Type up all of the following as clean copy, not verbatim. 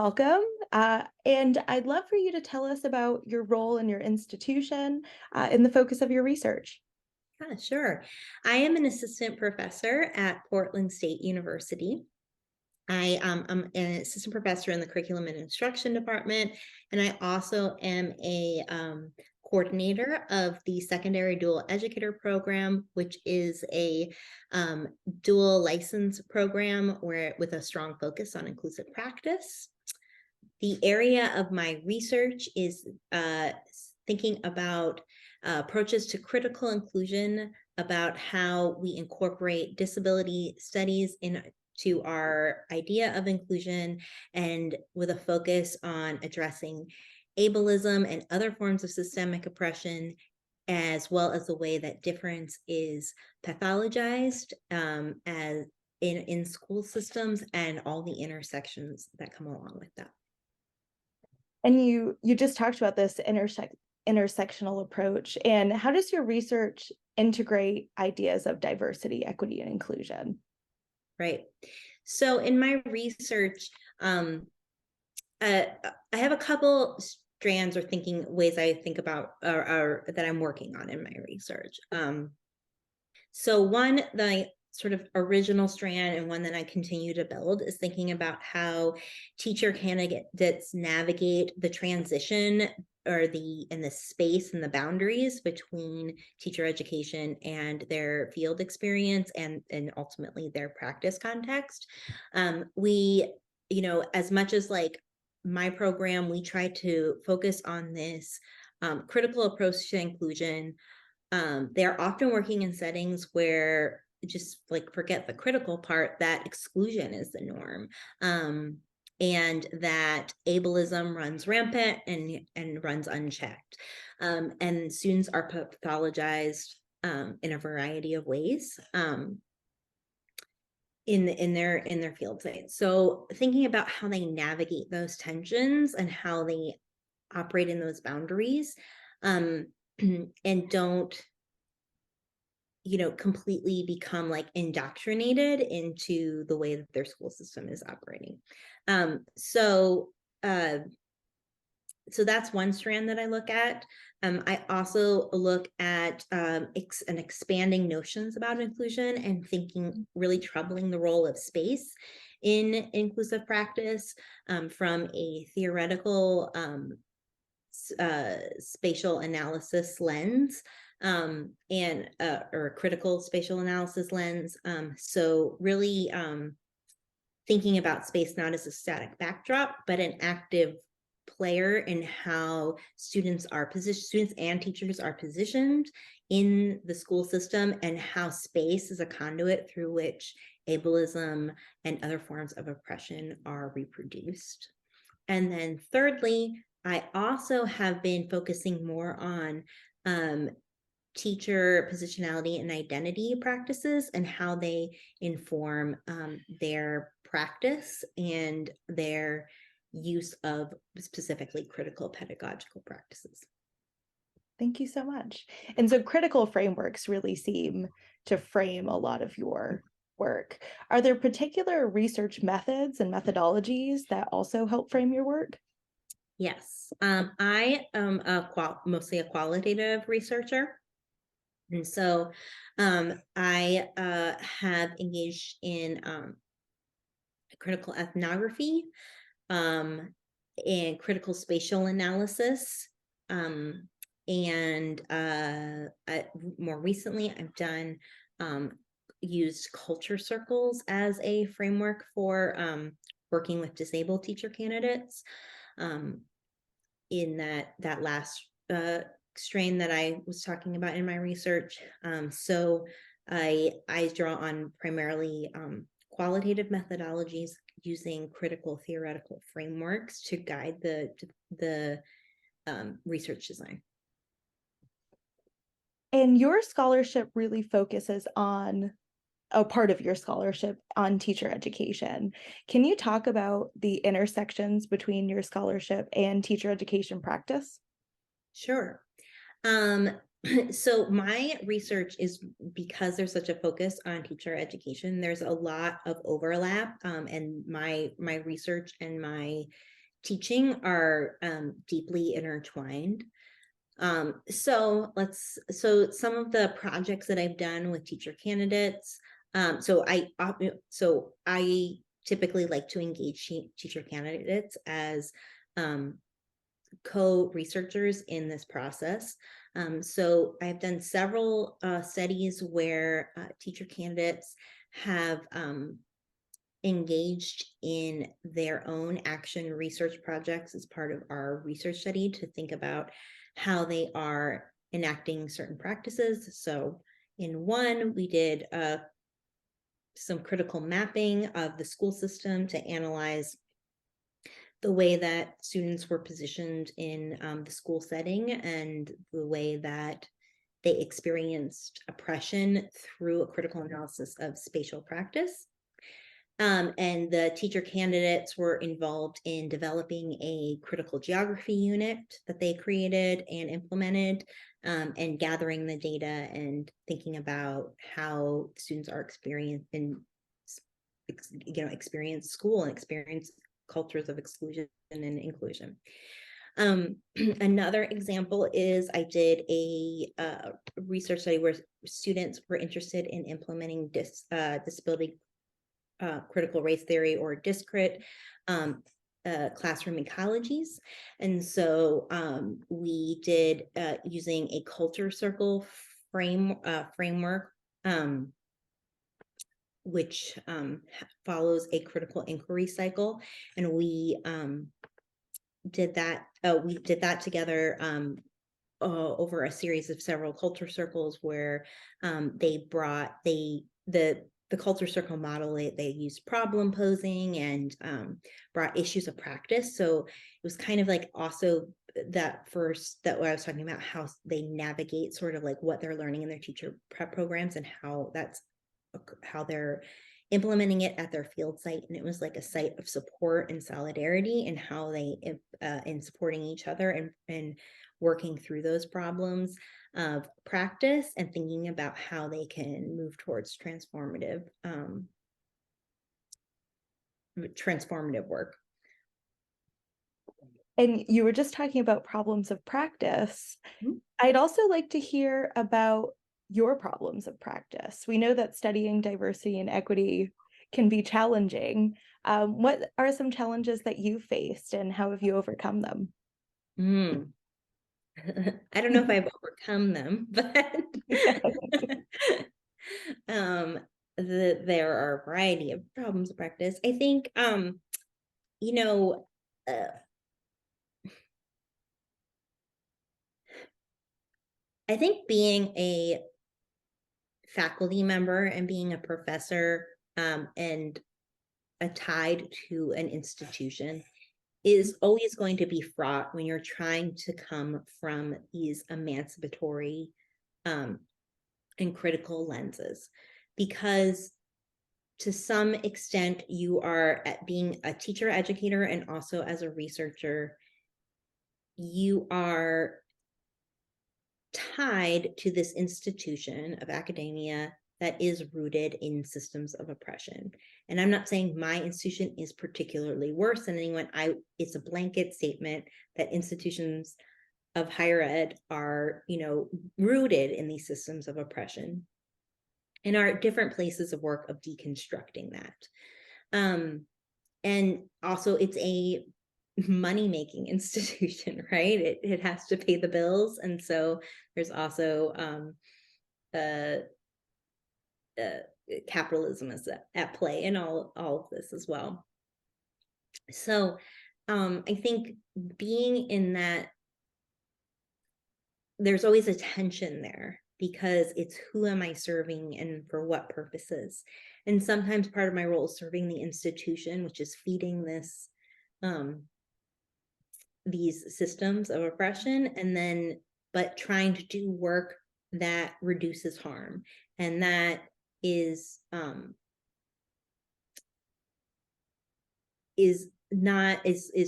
welcome. And I'd love for you to tell us about your role in your institution and the focus of your research. Yeah, sure. I am an assistant professor at Portland State University. I'm an assistant professor in the curriculum and instruction department, and I also am a coordinator of the Secondary Dual Educator Program, which is a dual license program with a strong focus on inclusive practice. The area of my research is thinking about approaches to critical inclusion, about how we incorporate disability studies into our idea of inclusion, and with a focus on addressing ableism and other forms of systemic oppression, as well as the way that difference is pathologized as in school systems and all the intersections that come along with that. And you just talked about this intersectional approach. And how does your research integrate ideas of diversity, equity, and inclusion? Right. So in my research, I have a couple strands or ways I think about or that I'm working on in my research. So one, the sort of original strand and one that I continue to build is thinking about how teacher candidates navigate the transition or the space and the boundaries between teacher education and their field experience and ultimately their practice context. We, as much as like my program, we try to focus on this critical approach to inclusion. They're often working in settings where just like forget the critical part, that exclusion is the norm. And that ableism runs rampant and runs unchecked. And students are pathologized in a variety of ways in their field sites. So thinking about how they navigate those tensions and how they operate in those boundaries, and don't completely become like indoctrinated into the way that their school system is operating. So that's one strand that I look at. I also look at an expanding notions about inclusion and thinking, really troubling the role of space in inclusive practice from a theoretical spatial analysis lens and or critical spatial analysis lens. So really thinking about space not as a static backdrop, but an active player in how students and teachers are positioned in the school system, and how space is a conduit through which ableism and other forms of oppression are reproduced. And then thirdly, I also have been focusing more on teacher positionality and identity practices and how they inform their practice and their use of specifically critical pedagogical practices. Thank you so much. And so critical frameworks really seem to frame a lot of your work. Are there particular research methods and methodologies that also help frame your work? Yes, I am mostly a qualitative researcher. And so I have engaged in critical ethnography and critical spatial analysis. And more recently, I've done used culture circles as a framework for working with disabled teacher candidates. In that last strain that I was talking about in my research. So I draw on primarily qualitative methodologies using critical theoretical frameworks to guide the research design. And your scholarship really focuses on a part of your scholarship on teacher education. Can you talk about the intersections between your scholarship and teacher education practice? Sure. So my research is, because there's such a focus on teacher education, there's a lot of overlap, and my research and my teaching are deeply intertwined. So some of the projects that I've done with teacher candidates, so I typically like to engage teacher candidates as co-researchers in this process. So I've done several studies where teacher candidates have engaged in their own action research projects as part of our research study to think about how they are enacting certain practices. So in one, we did some critical mapping of the school system to analyze the way that students were positioned in the school setting and the way that they experienced oppression through a critical analysis of spatial practice. And the teacher candidates were involved in developing a critical geography unit that they created and implemented, and gathering the data and thinking about how students are experience school and experience cultures of exclusion and inclusion. Another example is I did a research study where students were interested in implementing disability critical race theory, or DISCRIT, classroom ecologies. And so we did using a culture circle framework, which follows a critical inquiry cycle. And we did that together over a series of several culture circles where they brought the culture circle model, they used problem posing and brought issues of practice. So it was kind of like also that what I was talking about, how they navigate sort of like what they're learning in their teacher prep programs and how they're implementing it at their field site. And it was like a site of support and solidarity, and how they in supporting each other and working through those problems of practice and thinking about how they can move towards transformative work. And you were just talking about problems of practice. Mm-hmm. I'd also like to hear about your problems of practice. We know that studying diversity and equity can be challenging. What are some challenges that you faced, and how have you overcome them? I don't know if I've overcome them, but there are a variety of problems of practice. I think, I think being a faculty member and being a professor and tied to an institution is always going to be fraught when you're trying to come from these emancipatory and critical lenses, because to some extent you are at being a teacher educator and also as a researcher, you are tied to this institution of academia that is rooted in systems of oppression. And I'm not saying my institution is particularly worse than anyone. It's a blanket statement that institutions of higher ed are, rooted in these systems of oppression and are different places of work of deconstructing that. And also it's a money-making institution, right? It has to pay the bills. And so there's also capitalism is at play in all of this as well. So I think being in that, there's always a tension there, because it's who am I serving and for what purposes. And sometimes part of my role is serving the institution, which is feeding this these systems of oppression, but trying to do work that reduces harm, and that is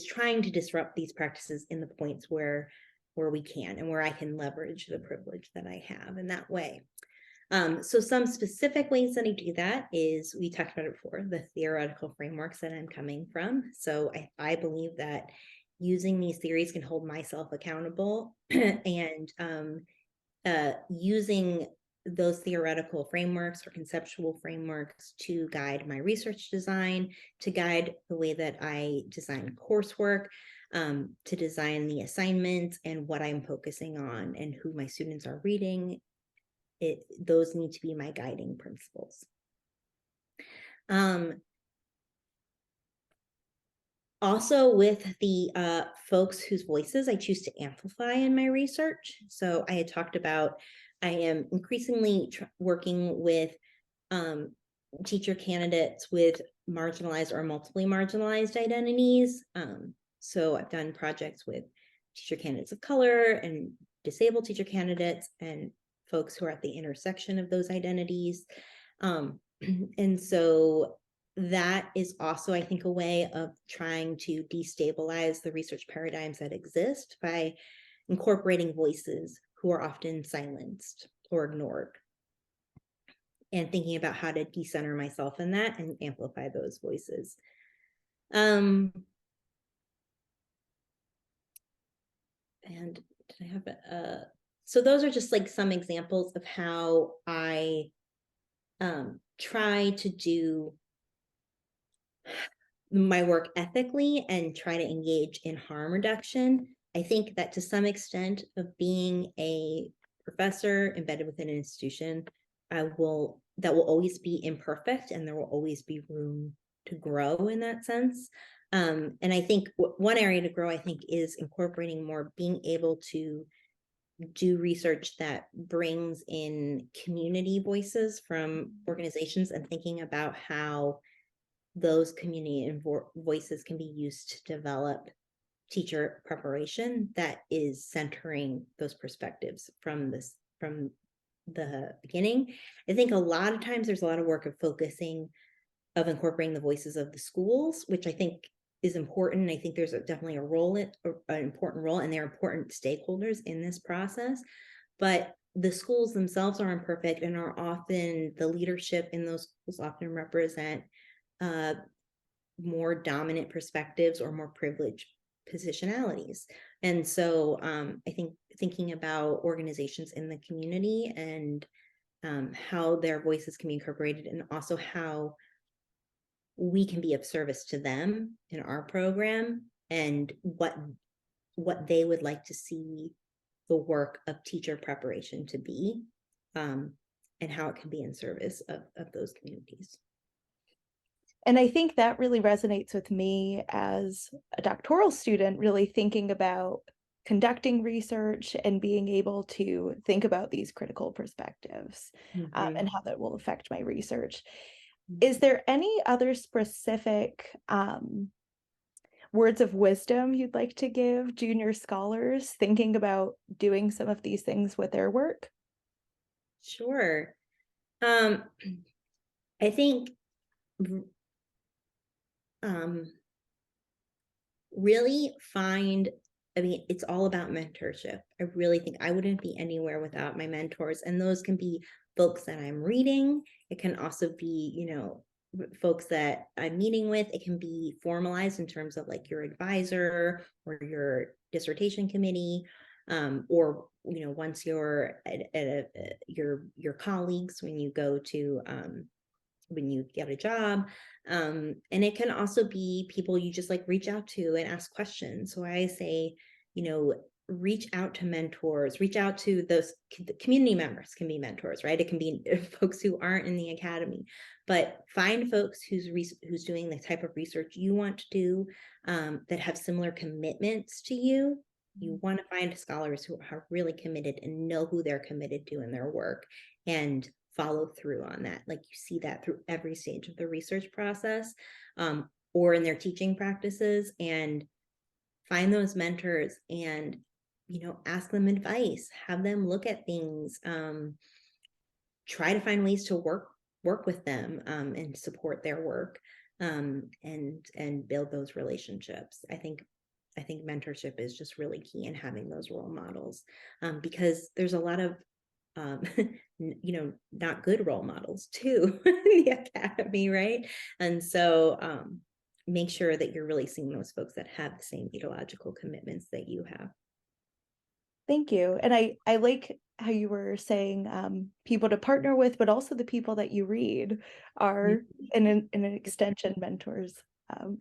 trying to disrupt these practices in the points where we can, and where I can leverage the privilege that I have in that way. So some specific ways that I do that is, we talked about it before, the theoretical frameworks that I'm coming from. So I believe that using these theories can hold myself accountable and using those theoretical frameworks or conceptual frameworks to guide my research design, to guide the way that I design coursework, to design the assignments and what I'm focusing on and who my students are reading. Those need to be my guiding principles. Also with the folks whose voices I choose to amplify in my research. So I had talked about, I am increasingly working with teacher candidates with marginalized or multiply marginalized identities. So I've done projects with teacher candidates of color and disabled teacher candidates and folks who are at the intersection of those identities. And so that is also, I think, a way of trying to destabilize the research paradigms that exist by incorporating voices who are often silenced or ignored, and thinking about how to decenter myself in that and amplify those voices. And did I have so those are just like some examples of how I try to do my work ethically and try to engage in harm reduction. I think that to some extent of being a professor embedded within an institution, that will always be imperfect, and there will always be room to grow in that sense. And I think one area to grow, I think, is incorporating more, being able to do research that brings in community voices from organizations, and thinking about how those community voices can be used to develop teacher preparation that is centering those perspectives from the beginning. I think a lot of times there's a lot of work of incorporating the voices of the schools, which I think is important. I think there's definitely an important role, and they're important stakeholders in this process. But the schools themselves are imperfect, and are often, the leadership in those schools often represent more dominant perspectives or more privileged positionalities. And so I think thinking about organizations in the community and how their voices can be incorporated, and also how we can be of service to them in our program, and what they would like to see the work of teacher preparation to be, and how it can be in service of those communities. And I think that really resonates with me as a doctoral student, really thinking about conducting research and being able to think about these critical perspectives, and how that will affect my research. Is there any other specific words of wisdom you'd like to give junior scholars thinking about doing some of these things with their work? Sure. I think really find, I mean, it's all about mentorship. I really think I wouldn't be anywhere without my mentors, and those can be folks that I'm reading. It can also be, you know, folks that I'm meeting with. It can be formalized in terms of like your advisor or your dissertation committee, or, you know, once you're at your colleagues when you go to when you get a job. And it can also be people you just like reach out to and ask questions. So I say, you know, reach out to mentors, reach out to those community members. Can be mentors, right? It can be folks who aren't in the academy, but find folks who's doing the type of research you want to do, that have similar commitments to you. You want to find scholars who are really committed and know who they're committed to in their work, and follow through on that. Like, you see that through every stage of the research process, or in their teaching practices. And find those mentors and, you know, ask them advice, have them look at things, try to find ways to work with them, and support their work, and build those relationships. I think mentorship is just really key in having those role models, because there's a lot of not good role models too in the academy, right? And so make sure that you're really seeing those folks that have the same pedagogical commitments that you have. Thank you. And I like how you were saying people to partner with, but also the people that you read are in an extension mentors.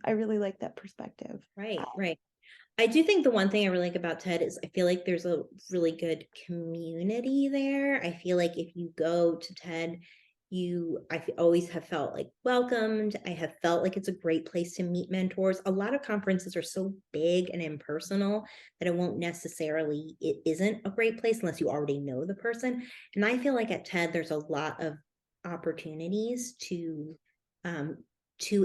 I really like that perspective. Right, right. I do think the one thing I really like about TED is I feel like there's a really good community there. I feel like if you go to TED, always have felt like welcomed. I have felt like it's a great place to meet mentors. A lot of conferences are so big and impersonal that it isn't a great place unless you already know the person. And I feel like at TED, there's a lot of opportunities to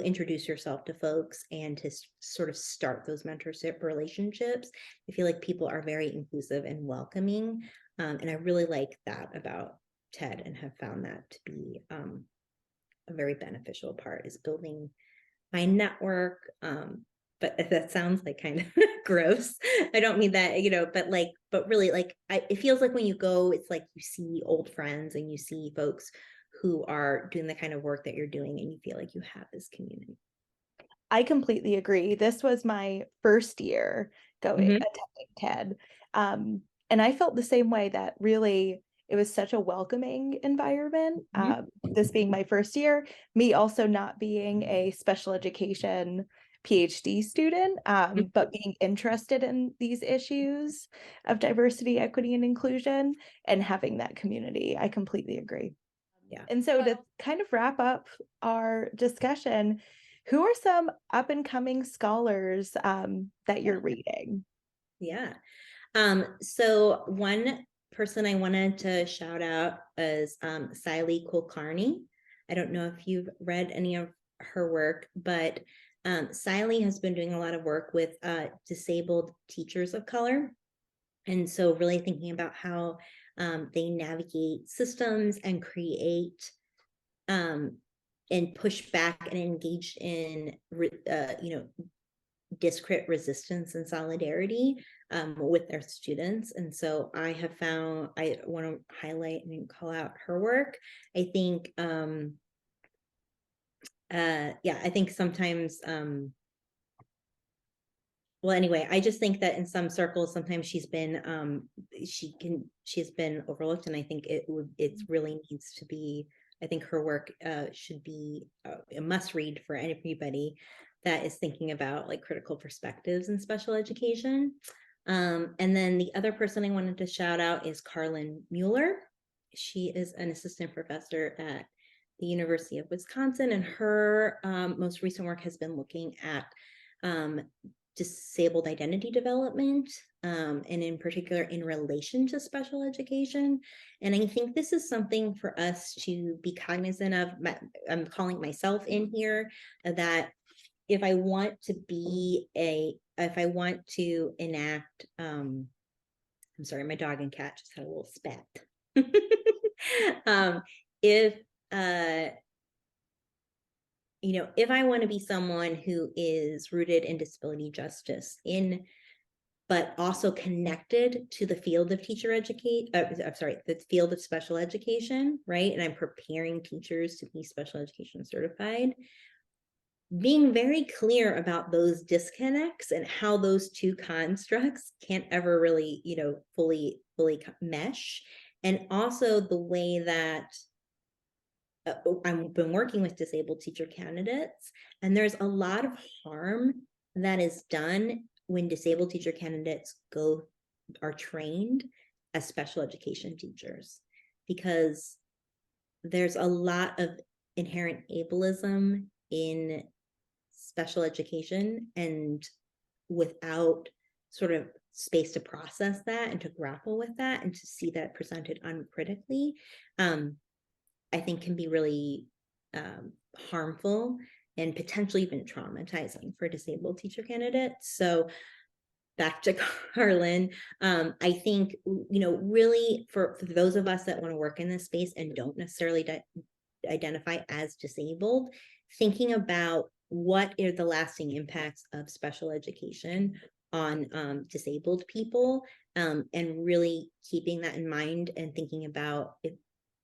introduce yourself to folks and to sort of start those mentorship relationships. I feel like people are very inclusive and welcoming. And I really like that about TED and have found that to be a very beneficial part, is building my network. But that sounds like kind of gross. I don't mean that, but really, like, it feels like when you go, it's like you see old friends and you see folks who are doing the kind of work that you're doing, and you feel like you have this community. I completely agree. This was my first year attending TED. And I felt the same way, that really it was such a welcoming environment. This being my first year, me also not being a special education PhD student, but being interested in these issues of diversity, equity, and inclusion, and having that community. I completely agree. Yeah. And so to kind of wrap up our discussion, who are some up and coming scholars that you're reading? Yeah. So one person I wanted to shout out is Saili Kulkarni. I don't know if you've read any of her work, but Saili has been doing a lot of work with disabled teachers of color. And so really thinking about how they navigate systems and create and push back and engage in, discrete resistance and solidarity with their students. And so I want to highlight and call out her work. I think, I think sometimes, well, anyway, I just think that in some circles, sometimes she's been overlooked, and I think it really needs to be. I think her work should be a must read for everybody that is thinking about like critical perspectives in special education. And then the other person I wanted to shout out is Carlyn Mueller. She is an assistant professor at the University of Wisconsin, and her most recent work has been looking at disabled identity development, and in particular in relation to special education. And I think this is something for us to be cognizant of. I'm calling myself in here, that if I want to enact, I'm sorry, my dog and cat just had a little spat. If I want to be someone who is rooted in disability justice, but also connected to the field of the field of special education, right? And I'm preparing teachers to be special education certified. Being very clear about those disconnects and how those two constructs can't ever really, fully mesh. And also the way that I've been working with disabled teacher candidates, and there's a lot of harm that is done when disabled teacher candidates are trained as special education teachers, because there's a lot of inherent ableism in special education, and without sort of space to process that and to grapple with that and to see that presented uncritically, I think can be really harmful and potentially even traumatizing for disabled teacher candidates. So back to Carlyn, I think, really for those of us that want to work in this space and don't necessarily identify as disabled, thinking about what are the lasting impacts of special education on disabled people, and really keeping that in mind and thinking about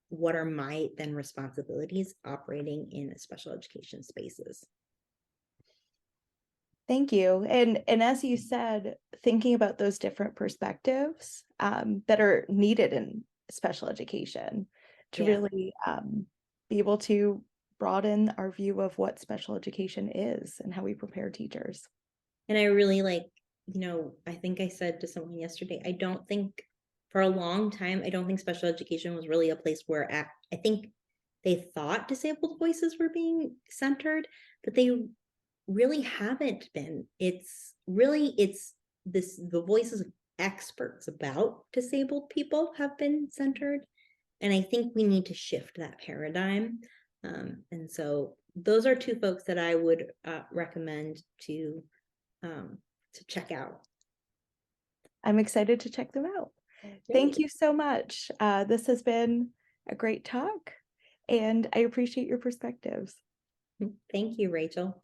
what are my then responsibilities operating in special education spaces. Thank you. And as you said, thinking about those different perspectives that are needed in special education to really be able to broaden our view of what special education is and how we prepare teachers. And I really I think I said to someone yesterday, I don't think for a long time, I don't think special education was really a place where I think they thought disabled voices were being centered, but they really haven't been. The voices of experts about disabled people have been centered. And I think we need to shift that paradigm. And so those are two folks that I would recommend to check out. I'm excited to check them out. Great. Thank you so much. This has been a great talk, and I appreciate your perspectives. Thank you, Rachel.